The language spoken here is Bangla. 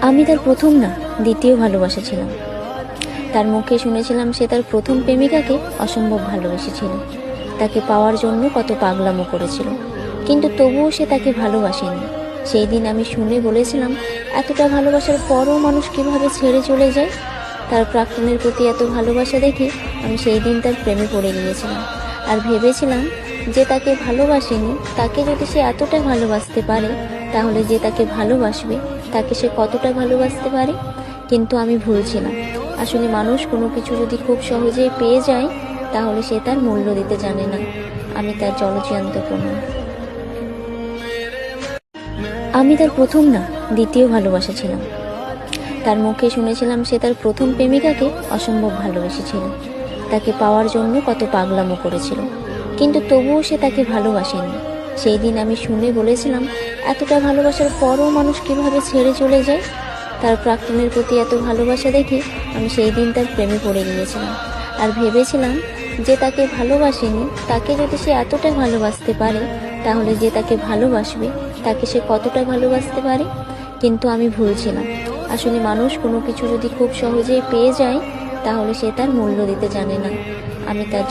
আমি তার প্রথম না, দ্বিতীয় ভালোবাসা ছিলাম। তার মুখে শুনেছিলাম সে তার প্রথম প্রেমিকাকে অসম্ভব ভালোবেসেছিল। তাকে পাওয়ার জন্য কত পাগলামো করেছিল, কিন্তু তবুও সে তাকে ভালোবাসেনি। সেই দিন আমি শুনে বলেছিলাম, এতটা ভালোবাসার পরও মানুষ কিভাবে ছেড়ে চলে যায়। তার প্রাক্তনের প্রতি এত ভালোবাসা দেখে আমি সেই দিন তার প্রেমে পড়ে গিয়েছিলাম, আর ভেবেছিলাম যে তাকে ভালোবাসেনি, তাকে যদি সে এতটা ভালোবাসতে পারে, তাহলে যে তাকে ভালোবাসবে তাকে সে কতটা ভালোবাসতে পারে। কিন্তু আমি ভুল ছিলাম। আসলে মানুষ কোনো কিছু যদি খুব সহজেই পেয়ে যায়, তাহলে সে তার মূল্য দিতে জানে না। আমি তার জলজ্যান্ত প্রমাণ। আমি তার প্রথম না, দ্বিতীয় ভালোবাসা ছিলাম। তার মুখে শুনেছিলাম সে তার প্রথম প্রেমিকাকে অসম্ভব ভালোবেসেছিল। তাকে পাওয়ার জন্য কত পাগলামো করেছিল, কিন্তু তবুও সে তাকে ভালোবাসেনি। সেই দিন আমি শুনে বলেছিলাম, এতটা ভালোবাসার পরও মানুষ কিভাবে ছেড়ে চলে যায়। তার প্রাক্তনের প্রতি এত ভালোবাসা দেখে আমি সেই দিন তার প্রেমে পড়ে গিয়েছিলাম, আর ভেবেছিলাম যে তাকে ভালোবাসেনি, তাকে যদি সে এতটা ভালোবাসতে পারে, তাহলে যে তাকে ভালোবাসবে তাকে সে কতটা ভালোবাসতে পারে। কিন্তু আমি ভুল ছিলাম। আসলে মানুষ কোনো কিছু যদি খুব সহজেই পেয়ে যায়, তাহলে সে তার মূল্য দিতে জানে না। আমি তার